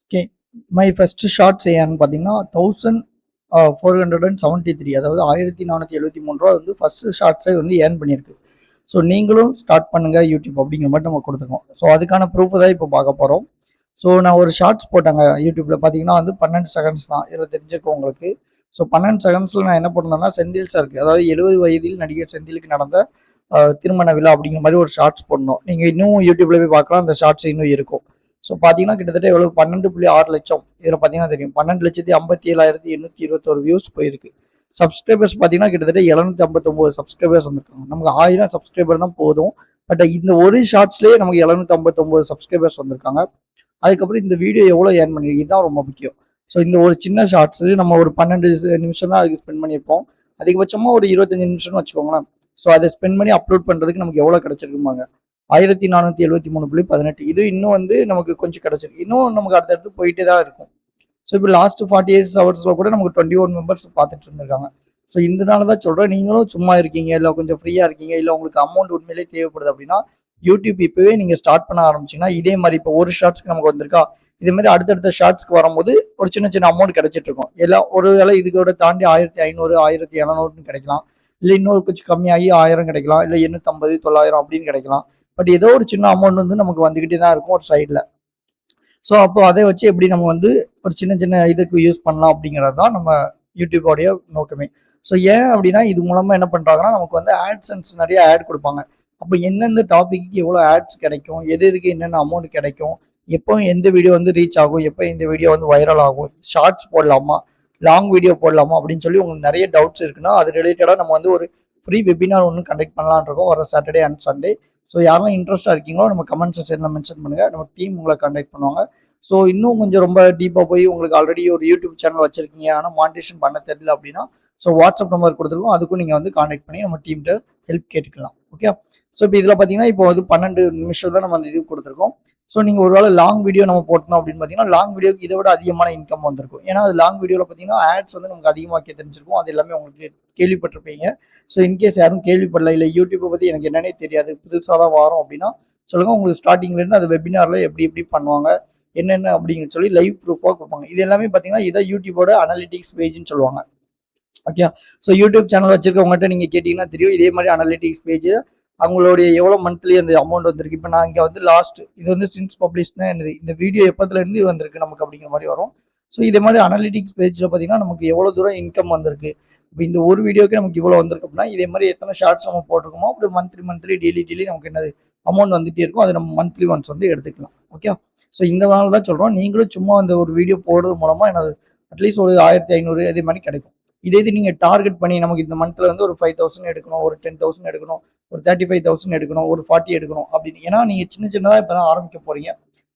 Okay. My first shorts ஏன்னு பார்த்தீங்கன்னா 1473, அதாவது ரூ. 1473 வந்து ஃபர்ஸ்ட் ஷார்ட்ஸே வந்து ஏர்ன் பண்ணியிருக்கு. ஸோ நீங்களும் ஸ்டார்ட் பண்ணுங்க யூடியூப் அப்படிங்கிற மாதிரி நம்ம கொடுத்துருக்கோம். ஸோ அதுக்கான ப்ரூஃப் தான் இப்போ பார்க்க போகிறோம். ஸோ நான் ஒரு ஷார்ட்ஸ் போட்டாங்க யூடியூப்ல பார்த்தீங்கன்னா வந்து 12 செகண்ட்ஸ் தான். இதில் தெரிஞ்சிருக்கும் உங்களுக்கு. ஸோ 12 செகண்ட்ஸில் நான் என்ன பண்ணேன்னா செந்தில் சாருக்கு, அதாவது 70 வயதில் நடிகர் செந்திலுக்கு நடந்த திருமண விழா அப்படிங்கிற மாதிரி ஒரு ஷார்ட்ஸ் போடணும். நீங்கள் இன்னும் யூடியூப்ல போய் பார்க்கலாம், அந்த ஷார்ட்ஸ் இன்னும் இருக்கும். ஸோ பார்த்தீங்கன்னா கிட்டத்தட்ட எவ்வளோ 12.6 லட்சம். இதில் பார்த்தீங்கன்னா தெரியும் 12,57,821 வியூஸ் போயிருக்கு. சப்ஸ்கிரைபர்ஸ் பார்த்தீங்கன்னா கிட்டத்தட்ட 759 சப்ஸ்கிரைபர்ஸ் வந்திருக்காங்க. நமக்கு 1000 சப்ஸ்கிரைபர் தான் போதும். பட் இந்த ஒரு ஷார்ட்ஸ்லேயே நமக்கு 759 சப்ஸ்கிரைபர்ஸ் வந்திருக்காங்க. அதுக்கப்புறம் இந்த வீடியோ எவ்வளோ ஏர்ன் பண்ணிருக்கு இதுதான் ரொம்ப முக்கியம். ஸோ இந்த ஒரு சின்ன ஷார்ட்ஸ் நம்ம ஒரு 12 நிமிஷம் தான் அதுக்கு ஸ்பெண்ட் பண்ணியிருப்போம். அதிகபட்சமாக ஒரு 25 நிமிஷம்னு வச்சுக்கோங்களேன். ஸோ அதை ஸ்பெண்ட் பண்ணி அப்லோட் பண்ணுறதுக்கு நமக்கு எவ்வளோ கிடைச்சிருக்குமாங்க, 1473.18. இது இன்னும் வந்து நமக்கு கொஞ்சம் கிடைச்சிருக்கு. இன்னும் நமக்கு அடுத்தடுத்து போயிட்டே தான் இருக்கும். ஸோ இப்போ லாஸ்ட் 48 ஹவர்ஸில் கூட நமக்கு 21 மெம்பர்ஸ் பார்த்துட்டு இருந்திருக்காங்க. ஸோ இதனால தான் சொல்கிறேன், நீங்களும் சும்மா இருக்கீங்க, இல்லை கொஞ்சம் ஃப்ரீயாக இருக்கீங்க, இல்லை உங்களுக்கு அமௌண்ட் உண்மையிலே தேவைப்படுது அப்படின்னா யூடியூப் இப்போவே நீங்கள் ஸ்டார்ட் பண்ண ஆரம்பிச்சிங்கன்னா இதே மாதிரி இப்போ ஒரு ஷார்ட்ஸ்க்கு நமக்கு வந்திருக்கா, இதே மாதிரி அடுத்தடுத்த ஷார்ட்ஸ்க்கு வரும்போது ஒரு சின்ன சின்ன அமௌண்ட் கிடைச்சிட்டு இருக்கும். எல்லாம் ஒரு வேளை இதுக்கோட தாண்டி 1500 1700 கிடைக்கலாம், இல்லை இன்னொரு கொஞ்சம் கம்மியாகி 1000 கிடைக்கலாம், இல்லை 850 900 அப்படின்னு கிடைக்கலாம். பட் ஏதோ ஒரு சின்ன அமௌண்ட் வந்து நமக்கு வந்துக்கிட்டே தான் இருக்கும் ஒரு சைடில். ஸோ அப்போ அதை வச்சு எப்படி நம்ம வந்து ஒரு சின்ன சின்ன இதுக்கு யூஸ் பண்ணலாம் அப்படிங்கிறது தான் நம்ம யூடியூபோடைய நோக்கமே. ஸோ ஏன் அப்படின்னா இது மூலமாக என்ன பண்ணுறாங்கன்னா நமக்கு வந்து ஆட்சன்ஸ் நிறைய ஆட் கொடுப்பாங்க. அப்போ எந்தெந்த டாபிக்கு எவ்வளோ ஆட்ஸ் கிடைக்கும், எது எதுக்கு என்னென்ன அமௌண்ட் கிடைக்கும், எப்போ எந்த வீடியோ வந்து ரீச் ஆகும், எப்போ இந்த வீடியோ வந்து வைரல் ஆகும், ஷார்ட்ஸ் போடலாமா, லாங் வீடியோ போடலாமா அப்படின்னு சொல்லி உங்களுக்கு நிறைய டவுட்ஸ் இருக்குன்னா அது ரிலேட்டடாக நம்ம வந்து ஒரு ஃப்ரீ வெபினார் ஒன்று கண்டக்ட் பண்ணலான்னு இருக்கோம் வர சாட்டர்டே அண்ட் சண்டே. ஸோ யாரெல்லாம் இன்ட்ரெஸ்ட்டாக இருக்கீங்களோ நம்ம கமெண்ட் செக்ஷனில் மென்ஷன் பண்ணுங்கள், நம்ம டீம் உங்களை கண்டக்ட் பண்ணுவாங்க. ஸோ இன்னும் கொஞ்சம் ரொம்ப டீப்பாக போய் உங்களுக்கு ஆல்ரெடி ஒரு யூடியூப் சேனல் வச்சிருக்கீங்க ஆனால் மானிட்டேஷன் பண்ண தெரியல அப்படின்னா ஸோ வாட்ஸ்அப் நம்பர் கொடுத்துருக்கோம், அதுக்கும் நீங்கள் வந்து கான்டாக்ட் பண்ணி நம்ம டீம்கிட்ட ஹெல்ப் கேட்டுக்கலாம். ஓகே. ஸோ இப்போ இதில் பார்த்தீங்கன்னா இப்போ வந்து 12 நிமிஷம் தான் நம்ம அந்த இது கொடுத்துருக்கோம். ஸோ நீங்கள் ஒரு வேளை லாங் வீடியோ நம்ம போட்டோம் அப்படின்னு பார்த்தீங்கன்னா லாங் வீடியோக்கு இதை விட அதிகமான இன்கம் வந்திருக்கும். ஏன்னா அது லாங் வீடியோவில் பார்த்தீங்கன்னா ஆட்ஸ் வந்து நமக்கு அதிகமாக தெரிஞ்சிருக்கும். அது எல்லாமே உங்களுக்கு கேள்விப்பட்டிருப்பீங்க. ஸோ இன்கேஸ் யாரும் கேள்விப்படல, இல்லை யூடியூப்பை பற்றி எனக்கு என்னன்னே தெரியாது, புதுசாக தான் வரும் அப்படின்னா சொல்லுங்கள். உங்களுக்கு ஸ்டார்டிங்லேருந்து அது வெபினாரில் எப்படி எப்படி பண்ணுவாங்க என்னென்ன அப்படின்னு சொல்லி லைவ் ப்ரூஃபாக கொடுப்பாங்க. இது எல்லாமே பார்த்தீங்கன்னா இதை யூடியூபோட அனலிட்டிக்ஸ் பேஜ்னு சொல்லுவாங்க. ஓகே. ஸோ யூடியூப் சேனல் வச்சிருக்கவங்ககிட்ட நீங்கள் கேட்டிங்கன்னா தெரியும். இதே மாதிரி அனலிட்டிக்ஸ் பேஜ் அவங்களுடைய எவ்வளோ மந்த்லி அந்த அமௌண்ட் வந்திருக்கு. இப்போ நான் இங்கே வந்து லாஸ்ட் இது வந்து சின்ஸ் பப்ளிஷ்னா என்னது, இந்த வீடியோ எப்போதுலேருந்து வந்திருக்கு நமக்கு அப்படிங்கிற மாதிரி வரும். ஸோ இதே மாதிரி அனலிட்டிக்ஸ் பேஜில் பார்த்தீங்கன்னா நமக்கு எவ்வளோ தூரம் இன்கம் வந்திருக்கு, இப்போ இந்த ஒரு வீடியோக்கு நமக்கு இவ்வளோ வந்திருக்கு அப்படின்னா இதே மாதிரி எத்தனை ஷார்ட்ஸ் நம்ம போட்டிருக்கோமோ அப்படி மந்த்லி டெய்லி நமக்கு என்னது அமௌண்ட் வந்துட்டே இருக்கும். அது நம்ம மந்த்லி ஒன்ஸ் வந்து எடுத்துக்கலாம். ஓகே. ஸோ இந்த நாள் தான் சொல்கிறோம், நீங்களும் சும்மா அந்த ஒரு வீடியோ போடுறது மூலமாக என்னது அட்லீஸ்ட் ஒரு 1500 அதே மாதிரி கிடைக்கும். இதே இது நீங்கள் டார்கெட் பண்ணி நமக்கு இந்த மந்த்தில் வந்து ஒரு 5000 எடுக்கணும், ஒரு 10,000 எடுக்கணும், ஒரு 35,000 எடுக்கணும், ஒரு 40 எடுக்கணும் அப்படின்னு, ஏன்னா நீங்கள் சின்ன சின்னதாக இப்போ தான் ஆரம்பிக்க போகிறீங்க.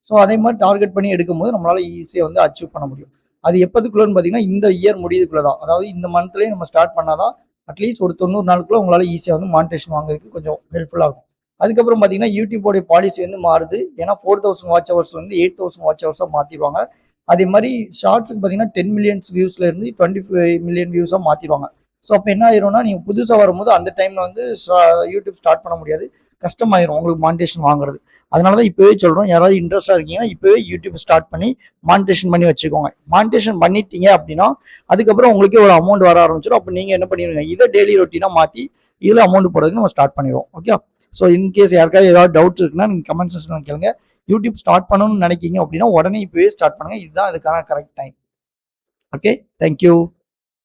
ஸோ அதே மாதிரி டார்கெட் பண்ணி எடுக்கும்போது நம்மளால் ஈஸியாக வந்து அச்சீவ் பண்ண முடியும். அது எப்போதுக்குள்ளன்னு பார்த்தீங்கன்னா இந்த இயர் முடியுதுக்குள்ளே தான், அதாவது இந்த மந்த்லேயே நம்ம ஸ்டார்ட் பண்ணால் தான் அட்லீஸ்ட் ஒரு 90 நாளுக்குள்ளே உங்களால் ஈஸியாக வந்து மானிட்டேஷன் வாங்குறதுக்கு கொஞ்சம் ஹெல்ப்ஃபுல்லாக இருக்கும். அதுக்கப்புறம் பார்த்தீங்கன்னா யூடியூபோடைய பாலிசி வந்து மாறுது. ஏன்னா 4000 வாட்ச் ஹவர்ஸ்லேருந்து 8000 வாட்ச் ஹவர்ஸாக மாற்றிடுவாங்க. அதே மாதிரி ஷார்ட்ஸுக்கு பார்த்தீங்கன்னா 10 மில்லியன்ஸ் வியூஸ்லேருந்து 25 மில்லியன் வியூஸாக மாற்றிடுவாங்க. ஸோ அப்போ என்ன ஆயிரும்னா நீங்கள் புதுசாக வரும்போது அந்த டைமில் வந்து யூடியூப் ஸ்டார்ட் பண்ண முடியாது, கஷ்டமாயிரும் உங்களுக்கு மானிட்டேஷன் வாங்குறது. அதனால தான் இப்போவே சொல்கிறோம், யாராவது இன்ட்ரெஸ்ட்டாக இருக்கீங்கன்னா இப்போவே யூடியூப் ஸ்டார்ட் பண்ணி மானிட்டேஷன் பண்ணி வச்சுக்கோங்க. மானிட்டேஷன் பண்ணிட்டீங்க அப்படின்னா அதுக்கப்புறம் உங்களுக்கே ஒரு அமௌண்ட் வர ஆரம்பிச்சிடும். அப்போ நீங்கள் என்ன பண்ணிடுவீங்க, இதை டெய்லி ரொட்டீனாக மாற்றி இதில் அமௌண்ட் போடுறதுக்கு நம்ம ஸ்டார்ட் பண்ணிடுவோம். ஓகே. ஸோ இன்கேஸ் யாருக்காவது ஏதாவது டவுட்ஸ் இருக்குன்னா நீங்கள் கமெண்ட் செக்ஷனில் கேளுங்க. யூடியூப் ஸ்டார்ட் பண்ணணும்னு நினைக்கிங்க அப்படின்னா உடனே இப்போவே ஸ்டார்ட் பண்ணுங்கள். இதுதான் அதுக்கான கரெக்ட் டைம். ஓகே. தேங்க்யூ.